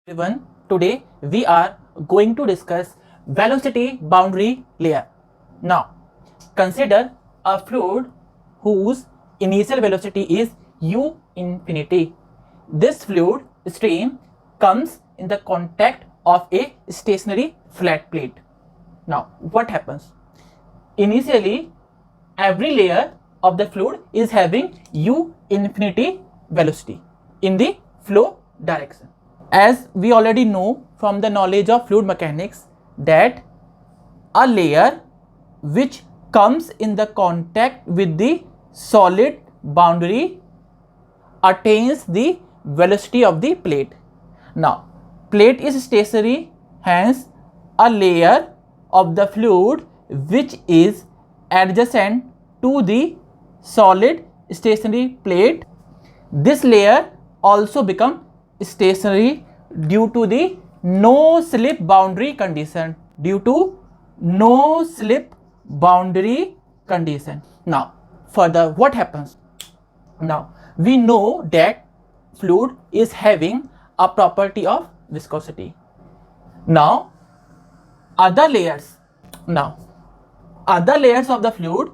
Everyone, today we are going to discuss velocity boundary layer. Now, consider a fluid whose initial velocity is u infinity. This fluid stream comes in the contact of a stationary flat plate. Now, what happens? Initially, every layer of the fluid is having u infinity velocity in the flow direction. As we already know from the knowledge of fluid mechanics that a layer which comes in the contact with the solid boundary attains the velocity of the plate. Now, plate is stationary, hence a layer of the fluid which is adjacent to the solid stationary plate, this layer also become stationary due to the no slip boundary condition. Now further, what happens? Now we know that fluid is having a property of viscosity. Now other layers of the fluid,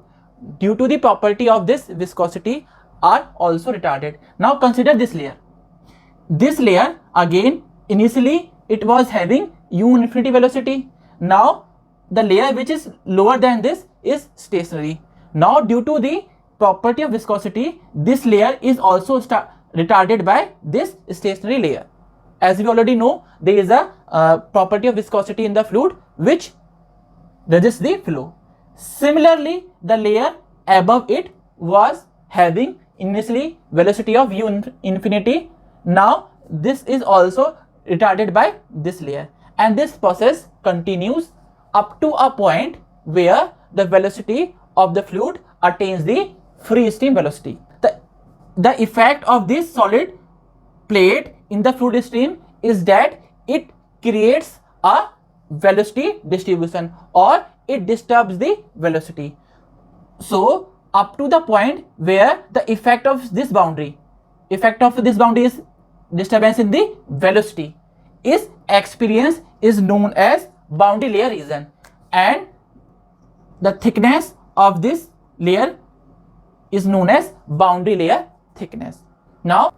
due to the property of this viscosity, are also retarded. Now consider this layer. This layer again, initially it was having u infinity velocity. Now the layer which is lower than this is stationary. Now due to the property of viscosity, this layer is also retarded by this stationary layer. As we already know, there is a property of viscosity in the fluid which resists the flow. Similarly, the layer above it was having initially velocity of u infinity. Now this is also retarded by this layer, and this process continues up to a point where the velocity of the fluid attains the free stream velocity. The effect of this solid plate in the fluid stream is that it creates a velocity distribution, or it disturbs the velocity. So up to the point where the effect of this boundary is disturbance in the velocity is experienced is known as boundary layer region, and the thickness of this layer is known as boundary layer thickness. Now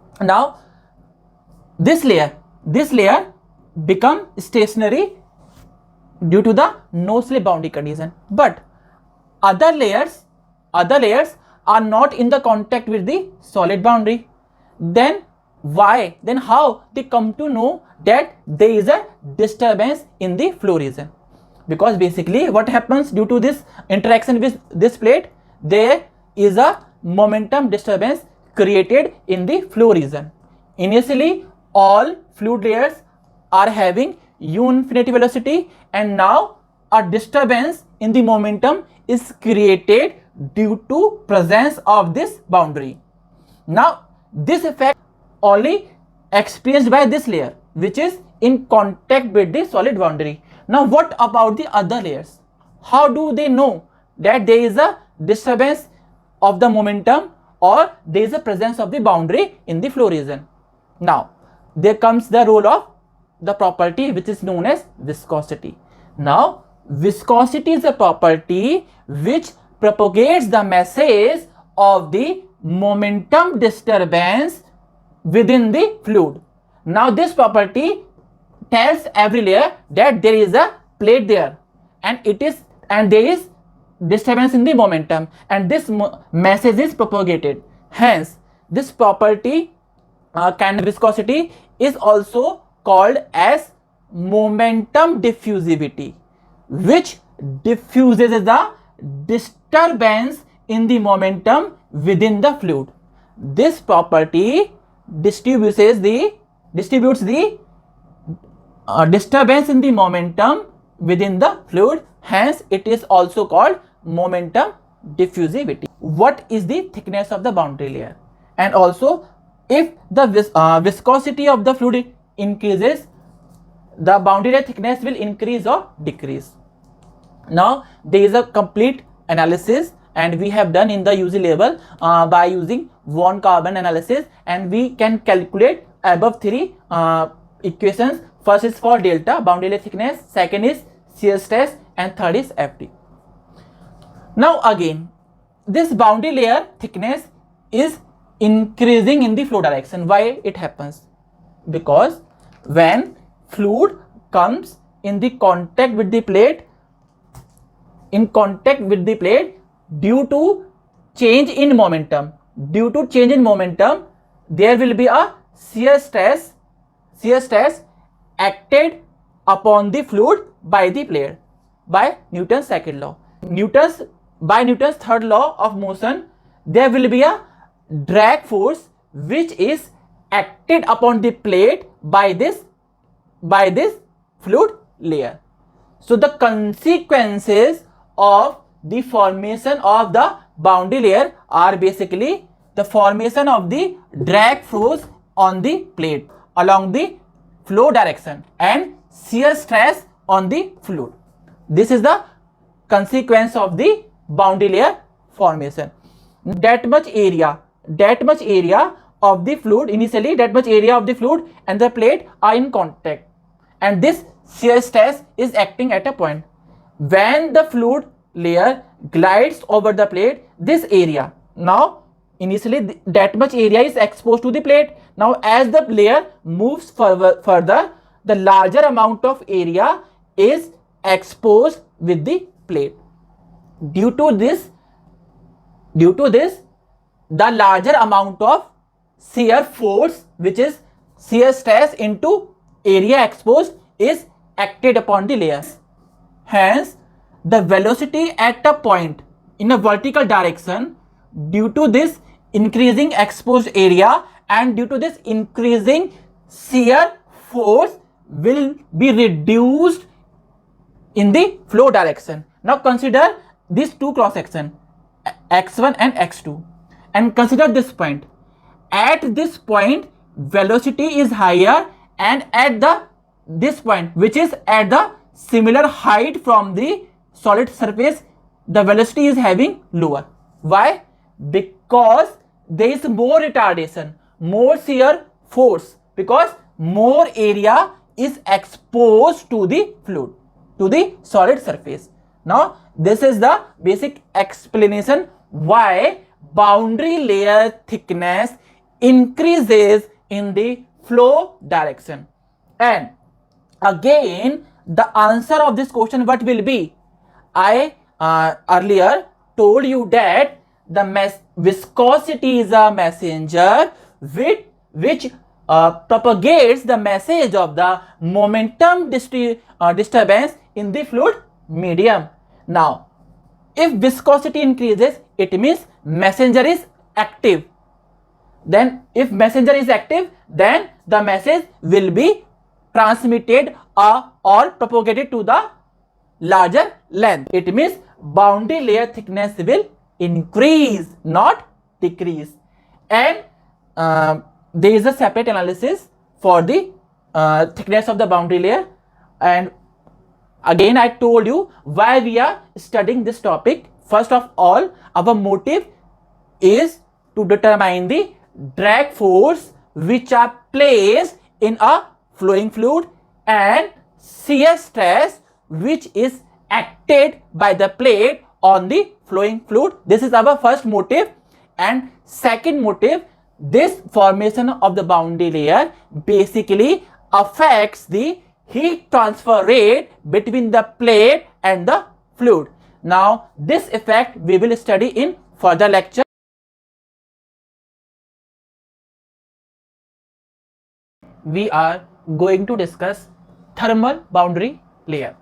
this layer become stationary due to the no slip boundary condition, but other layers are not in the contact with the solid boundary. Then how they come to know that there is a disturbance in the flow region? Because basically what happens due to this interaction with this plate, there is a momentum disturbance created in the flow region. Initially all fluid layers are having u infinity velocity, and now a disturbance in the momentum is created due to presence of this boundary. Now this effect only experienced by this layer which is in contact with the solid boundary. Now what about the other layers? How do they know that there is a disturbance of the momentum or there is a presence of the boundary in the flow region? Now there comes the role of the property which is known as viscosity. Now viscosity is a property which propagates the message of the momentum disturbance within the fluid. Now this property tells every layer that there is a plate there, and there is disturbance in the momentum, and this message is propagated. Hence this property viscosity is also called as momentum diffusivity, which diffuses the disturbance in the momentum within the fluid. This property distributes the disturbance in the momentum within the fluid. Hence it is also called momentum diffusivity. What is the thickness of the boundary layer? And also, if the viscosity of the fluid increases, the boundary layer thickness will increase or decrease. Now there is a complete analysis, and we have done in the UG level by using von Karman analysis, and we can calculate above three equations. First is for delta, boundary layer thickness, second is shear stress, and third is Ft. Now again, this boundary layer thickness is increasing in the flow direction. Why it happens? Because when fluid comes in the contact with the plate, due to change in momentum, there will be a shear stress acted upon the fluid by the plate by Newton's second law. By Newton's third law of motion, there will be a drag force which is acted upon the plate by this fluid layer. So the consequences of the formation of the boundary layer are basically the formation of the drag force on the plate along the flow direction and shear stress on the fluid. This is the consequence of the boundary layer formation. That much area of the fluid, initially that much area of the fluid and the plate are in contact, and this shear stress is acting at a point. When the fluid layer glides over the plate, this area, now initially that much area is exposed to the plate. Now as the layer moves further, the larger amount of area is exposed with the plate. Due to this, the larger amount of shear force, which is shear stress into area exposed, is acted upon the layers. Hence, the velocity at a point in a vertical direction, due to this increasing exposed area and due to this increasing shear force, will be reduced in the flow direction. Now consider these two cross section, x1 and x2, and consider this point. At this point, velocity is higher, and at this point, which is at the similar height from the solid surface, the velocity is having lower. Why? Because there is more retardation, more shear force, because more area is exposed to the fluid, to the solid surface. Now this is the basic explanation why boundary layer thickness increases in the flow direction. And again, the answer of this question what will be? I earlier told you that the viscosity is a messenger which propagates the message of the momentum disturbance in the fluid medium. Now, if viscosity increases, it means messenger is active. Then if messenger is active, then the message will be transmitted or propagated to the larger length. It means boundary layer thickness will increase, not decrease. And there is a separate analysis for the thickness of the boundary layer. And again, I told you why we are studying this topic. First of all, our motive is to determine the drag force which are placed in a flowing fluid and shear stress which is acted by the plate on the flowing fluid. This is our first motive. And second motive, this formation of the boundary layer basically affects the heat transfer rate between the plate and the fluid. Now this effect we will study in further lecture. We are going to discuss thermal boundary layer.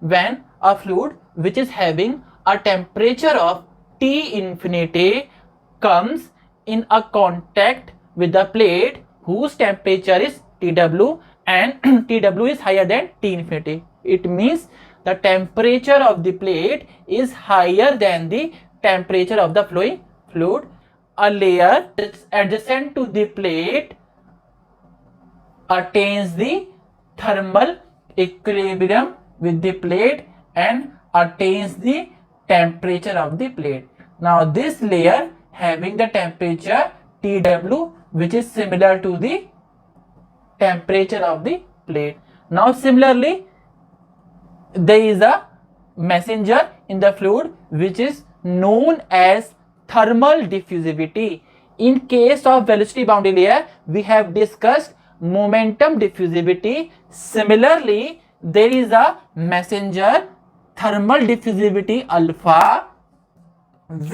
When a fluid which is having a temperature of T infinity comes in a contact with the plate whose temperature is TW, and TW is higher than T infinity. It means the temperature of the plate is higher than the temperature of the flowing fluid. A layer adjacent to the plate attains the thermal equilibrium with the plate and attains the temperature of the plate. Now this layer having the temperature TW which is similar to the temperature of the plate. Now similarly, there is a messenger in the fluid which is known as thermal diffusivity. In case of velocity boundary layer, we have discussed momentum diffusivity. Similarly, there is a messenger thermal diffusivity alpha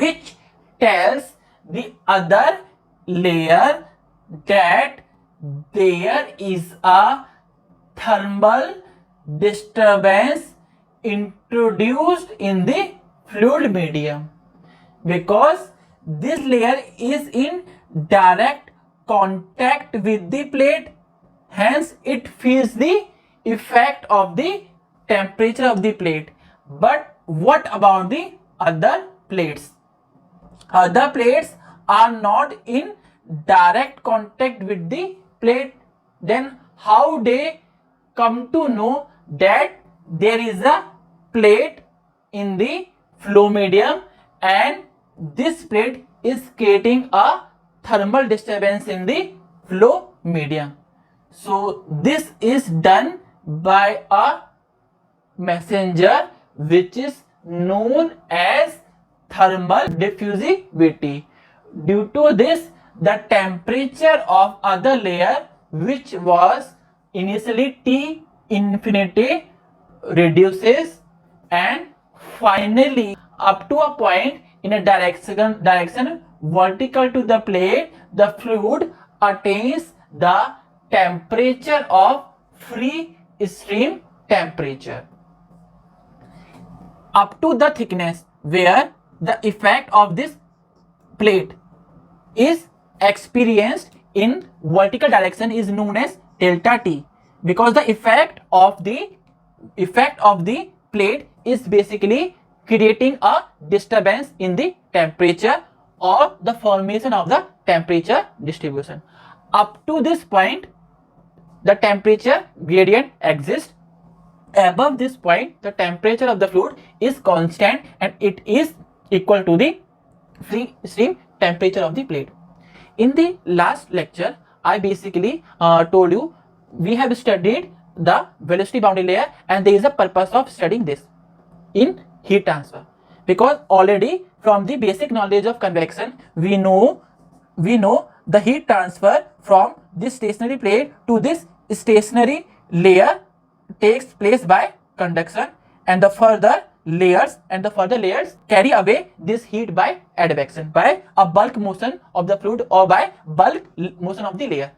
which tells the other layer that there is a thermal disturbance introduced in the fluid medium, because this layer is in direct contact with the plate, hence it feels the effect of the temperature of the plate. But what about the other plates? Other plates are not in direct contact with the plate. Then how they come to know that there is a plate in the flow medium and this plate is creating a thermal disturbance in the flow medium? So this is done by a messenger which is known as thermal diffusivity. Due to this, the temperature of other layer, which was initially T infinity, reduces and finally up to a point in a direction vertical to the plate, the fluid attains the temperature of free stream temperature up to the thickness where the effect of this plate is experienced in vertical direction is known as delta T, because the effect of the plate is basically creating a disturbance in the temperature or the formation of the temperature distribution. Up to this point, the temperature gradient exists. Above this point, the temperature of the fluid is constant and it is equal to the free stream temperature of the plate. In the last lecture, I basically told you we have studied the velocity boundary layer and there is a purpose of studying this in heat transfer, because already from the basic knowledge of convection we know the heat transfer from this stationary plate to this stationary layer takes place by conduction, and the further layers carry away this heat by advection, by a bulk motion of the fluid or by bulk motion of the layer.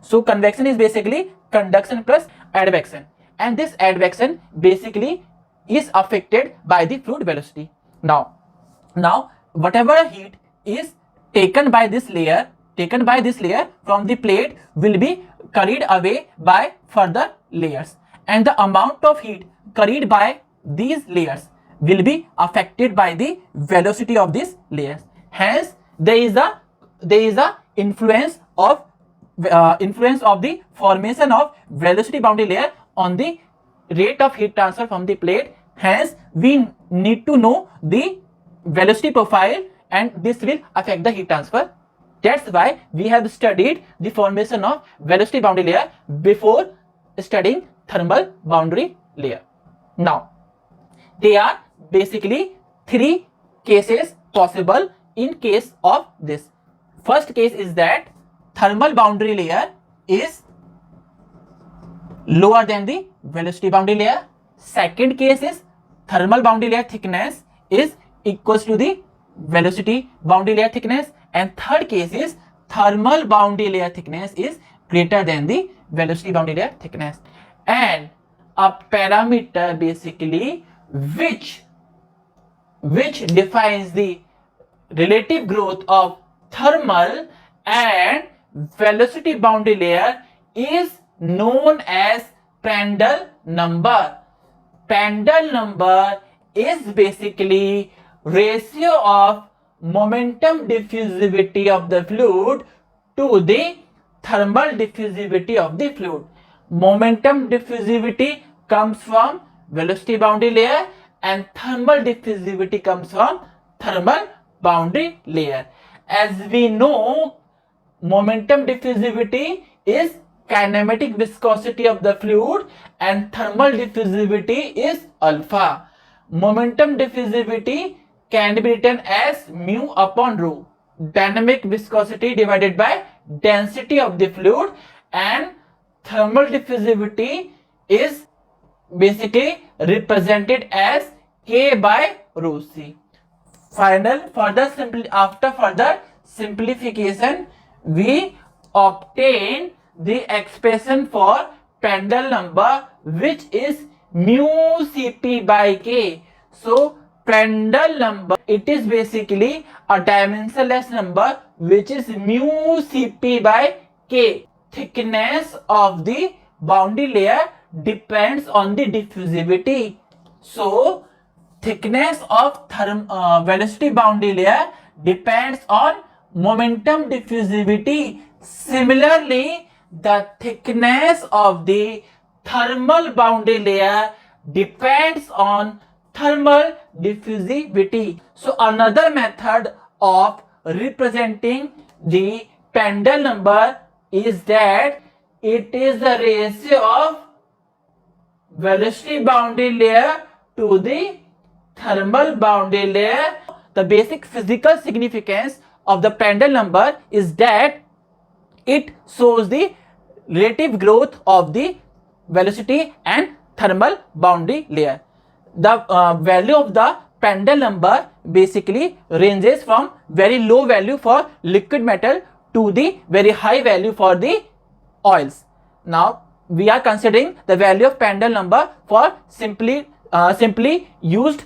So convection is basically conduction plus advection, and this advection basically is affected by the fluid velocity. Now whatever heat is taken by this layer from the plate will be carried away by further layers, and the amount of heat carried by these layers will be affected by the velocity of these layers. Hence there is a influence of the formation of velocity boundary layer on the rate of heat transfer from the plate. Hence we need to know the velocity profile and this will affect the heat transfer. That's why we have studied the formation of velocity boundary layer before studying thermal boundary layer. Now there are basically three cases possible in case of this. First case is that thermal boundary layer is lower than the velocity boundary layer. Second case is thermal boundary layer thickness is equals to the velocity boundary layer thickness, and third case is thermal boundary layer thickness is greater than the velocity boundary layer thickness. And a parameter basically which defines the relative growth of thermal and velocity boundary layer is known as Prandtl number. Prandtl number is basically ratio of momentum diffusivity of the fluid to the thermal diffusivity of the fluid. Momentum diffusivity comes from velocity boundary layer and thermal diffusivity comes from thermal boundary layer. As we know, momentum diffusivity is kinematic viscosity of the fluid and thermal diffusivity is alpha. Momentum diffusivity can be written as mu upon rho. Dynamic viscosity divided by density of the fluid, and thermal diffusivity is basically represented as K by rho C. After further simplification, we obtain the expression for Prandtl number, which is mu Cp by K. So Prandtl number, it is basically a dimensionless number which is mu Cp by K. Thickness of the boundary layer depends on the diffusivity. So thickness of velocity boundary layer depends on momentum diffusivity. Similarly, the thickness of the thermal boundary layer depends on thermal diffusivity. So another method of representing the Prandtl number is that it is the ratio of velocity boundary layer to the thermal boundary layer. The basic physical significance of the Prandtl number is that it shows the relative growth of the velocity and thermal boundary layer. The value of the Prandtl number basically ranges from very low value for liquid metal to the very high value for the oils. Now we are considering the value of Prandtl number for simply used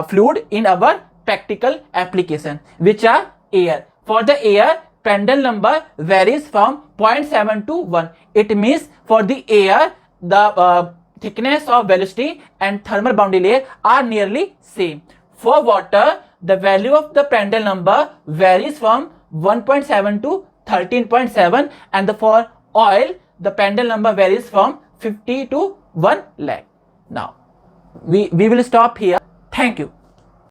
fluid in our practical application, which are air. For the air, Prandtl number varies from 0.7 to 1. It means for the air, the thickness of velocity and thermal boundary layer are nearly same. For water, the value of the Prandtl number varies from 1.7 to 13.7, and for oil, the Prandtl number varies from 50 to 1 lakh. Now, we will stop here. Thank you.